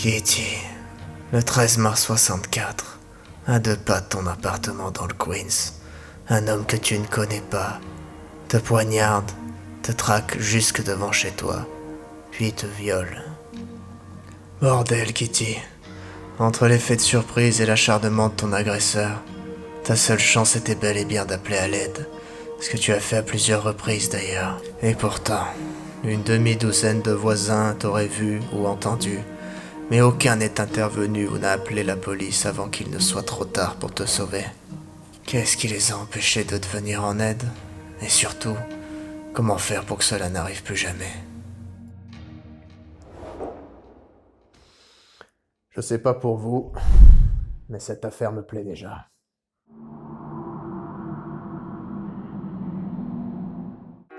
Kitty, le 13 mars 64, à 2 pas de ton appartement dans le Queens, un homme que tu ne connais pas te poignarde, te traque jusque devant chez toi, puis te viole. Bordel, Kitty. Entre l'effet de surprise et l'acharnement de ton agresseur, ta seule chance était bel et bien d'appeler à l'aide, ce que tu as fait à plusieurs reprises d'ailleurs. Et pourtant, une demi-douzaine de voisins t'auraient vu ou entendu, mais aucun n'est intervenu ou n'a appelé la police avant qu'il ne soit trop tard pour te sauver. Qu'est-ce qui les a empêchés de te venir en aide? Et surtout, comment faire pour que cela n'arrive plus jamais? Je sais pas pour vous, mais cette affaire me plaît déjà.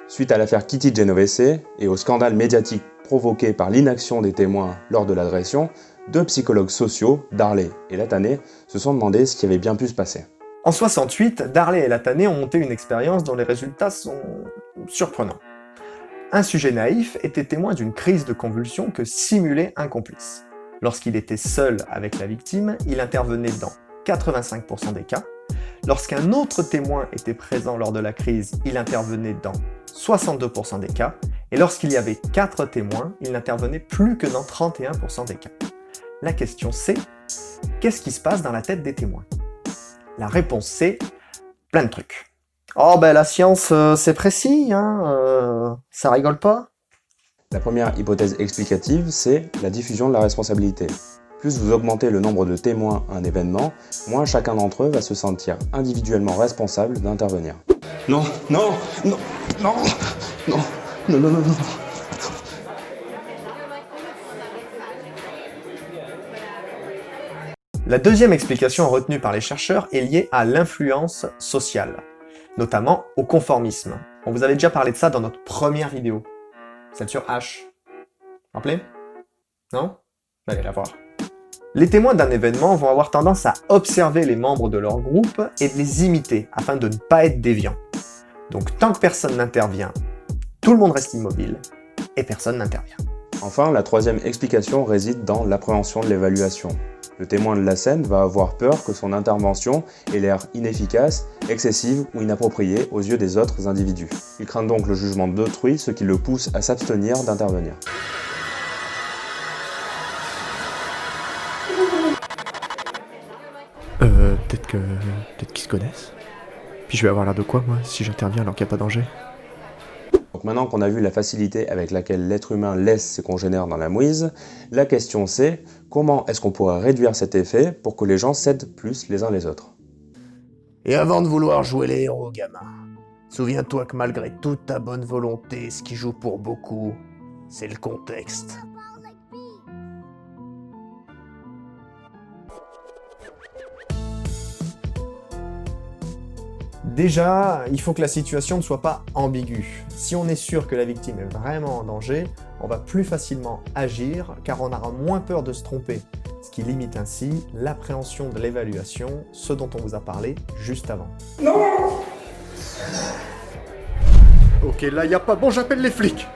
Suite à l'affaire Kitty Genovese et au scandale médiatique provoqué par l'inaction des témoins lors de l'agression, 2 psychologues sociaux, Darley et Lattané, se sont demandé ce qui avait bien pu se passer. En 68, Darley et Lattané ont monté une expérience dont les résultats sont surprenants. Un sujet naïf était témoin d'une crise de convulsion que simulait un complice. Lorsqu'il était seul avec la victime, il intervenait dans 85% des cas. Lorsqu'un autre témoin était présent lors de la crise, il intervenait dans 62% des cas. Et lorsqu'il y avait 4 témoins, il n'intervenait plus que dans 31% des cas. La question c'est, qu'est-ce qui se passe dans la tête des témoins? La réponse c'est, plein de trucs. Oh ben la science c'est précis, hein, ça rigole pas. La première hypothèse explicative, c'est la diffusion de la responsabilité. Plus vous augmentez le nombre de témoins à un événement, moins chacun d'entre eux va se sentir individuellement responsable d'intervenir. Non, non, non, non, non, non, non, non, non. La deuxième explication retenue par les chercheurs est liée à l'influence sociale, notamment au conformisme. On vous avait déjà parlé de ça dans notre première vidéo, celle sur H. Rappelez? Non? Allez la voir. Les témoins d'un événement vont avoir tendance à observer les membres de leur groupe et de les imiter afin de ne pas être déviants. Donc tant que personne n'intervient, tout le monde reste immobile et personne n'intervient. Enfin, la troisième explication réside dans l'appréhension de l'évaluation. Le témoin de la scène va avoir peur que son intervention ait l'air inefficace, excessive ou inappropriée aux yeux des autres individus. Il craint donc le jugement d'autrui, ce qui le pousse à s'abstenir d'intervenir. Peut-être qu'ils se connaissent. Puis je vais avoir l'air de quoi, moi, si j'interviens alors qu'il n'y a pas danger? Donc maintenant qu'on a vu la facilité avec laquelle l'être humain laisse ses congénères dans la mouise, la question c'est comment est-ce qu'on pourrait réduire cet effet pour que les gens cèdent plus les uns les autres? Et avant de vouloir jouer les héros, gamin, souviens-toi que malgré toute ta bonne volonté, ce qui joue pour beaucoup, c'est le contexte. Déjà, il faut que la situation ne soit pas ambiguë. Si on est sûr que la victime est vraiment en danger, on va plus facilement agir car on aura moins peur de se tromper, ce qui limite ainsi l'appréhension de l'évaluation, ce dont on vous a parlé juste avant. Non! Ok, là y a pas bon, j'appelle les flics!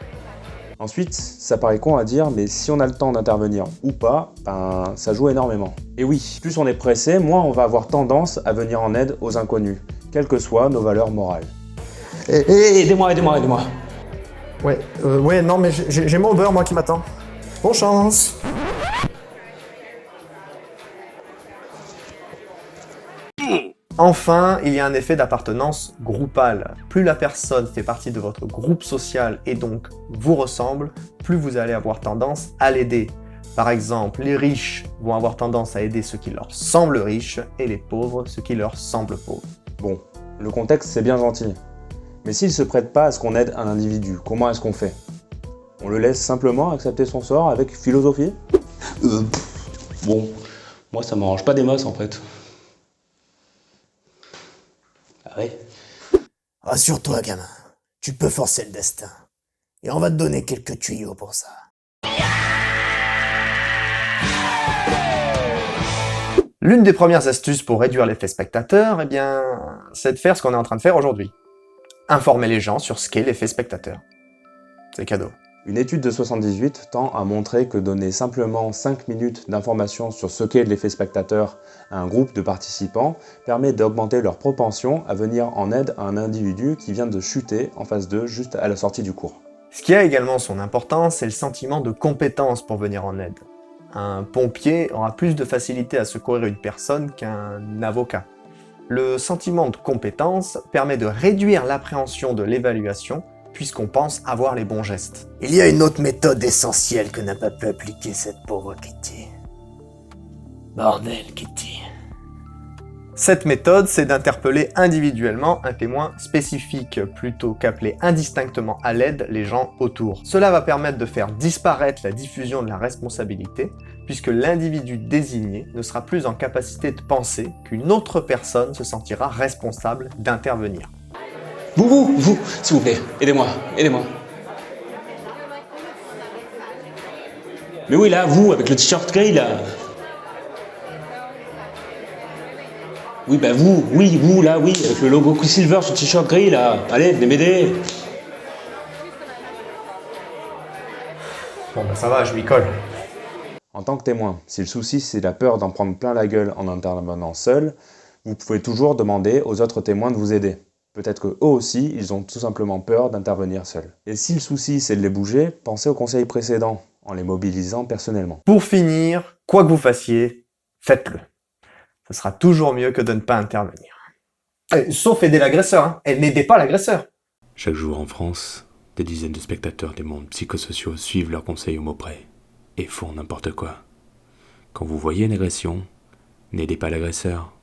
Ensuite, ça paraît con à dire, mais si on a le temps d'intervenir ou pas, ben ça joue énormément. Et oui, plus on est pressé, moins on va avoir tendance à venir en aide aux inconnus, quelles que soient nos valeurs morales. Aidez-moi, aidez-moi, aidez-moi. Ouais, non mais j'ai mon beurre moi qui m'attend. Bonne chance! Enfin, il y a un effet d'appartenance groupale. Plus la personne fait partie de votre groupe social et donc vous ressemble, plus vous allez avoir tendance à l'aider. Par exemple, les riches vont avoir tendance à aider ceux qui leur semblent riches et les pauvres ceux qui leur semblent pauvres. Bon, le contexte c'est bien gentil. Mais s'il se prête pas à ce qu'on aide un individu, comment est-ce qu'on fait? On le laisse simplement accepter son sort avec philosophie? Bon, moi ça m'arrange pas des masses en fait. Ah ouais? Rassure-toi, gamin, tu peux forcer le destin. Et on va te donner quelques tuyaux pour ça. L'une des premières astuces pour réduire l'effet spectateur, eh bien, c'est de faire ce qu'on est en train de faire aujourd'hui. Informer les gens sur ce qu'est l'effet spectateur. C'est cadeau. Une étude de 78 tend à montrer que donner simplement 5 minutes d'information sur ce qu'est l'effet spectateur à un groupe de participants permet d'augmenter leur propension à venir en aide à un individu qui vient de chuter en face d'eux juste à la sortie du cours. Ce qui a également son importance, c'est le sentiment de compétence pour venir en aide. Un pompier aura plus de facilité à secourir une personne qu'un avocat. Le sentiment de compétence permet de réduire l'appréhension de l'évaluation puisqu'on pense avoir les bons gestes. Il y a une autre méthode essentielle que n'a pas pu appliquer cette pauvre Kitty. Bordel, Kitty. Cette méthode, c'est d'interpeller individuellement un témoin spécifique plutôt qu'appeler indistinctement à l'aide les gens autour. Cela va permettre de faire disparaître la diffusion de la responsabilité puisque l'individu désigné ne sera plus en capacité de penser qu'une autre personne se sentira responsable d'intervenir. Vous, s'il vous plaît, aidez-moi. Mais oui, là, vous, avec le t-shirt gris, là. Oui, bah vous, là, avec le logo Quicksilver sur le t-shirt gris, là. Allez, venez m'aider. Bon bah ça va, je m'y colle. En tant que témoin, si le souci c'est la peur d'en prendre plein la gueule en intervenant seul, vous pouvez toujours demander aux autres témoins de vous aider. Peut-être qu'eux aussi, ils ont tout simplement peur d'intervenir seuls. Et si le souci c'est de les bouger, pensez au conseil précédent, en les mobilisant personnellement. Pour finir, quoi que vous fassiez, faites-le. Ce sera toujours mieux que de ne pas intervenir. Sauf aider l'agresseur, hein. Et n'aidez pas l'agresseur. Chaque jour en France, des dizaines de spectateurs des mondes psychosociaux suivent leurs conseils au mot près et font n'importe quoi. Quand vous voyez une agression, n'aidez pas l'agresseur.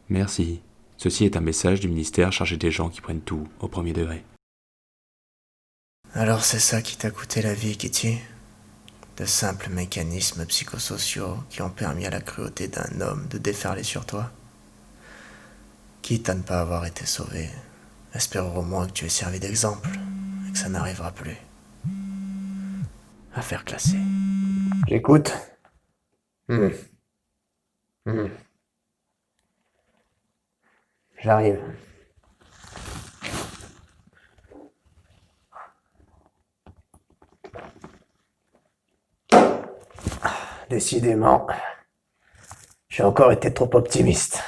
Merci. Ceci est un message du ministère chargé des gens qui prennent tout au premier degré. Alors c'est ça qui t'a coûté la vie, Kitty? De simples mécanismes psychosociaux qui ont permis à la cruauté d'un homme de déferler sur toi? Quitte à ne pas avoir été sauvé, espère au moins que tu aies servi d'exemple et que ça n'arrivera plus. Affaire classée. J'écoute. J'arrive. Décidément, j'ai encore été trop optimiste.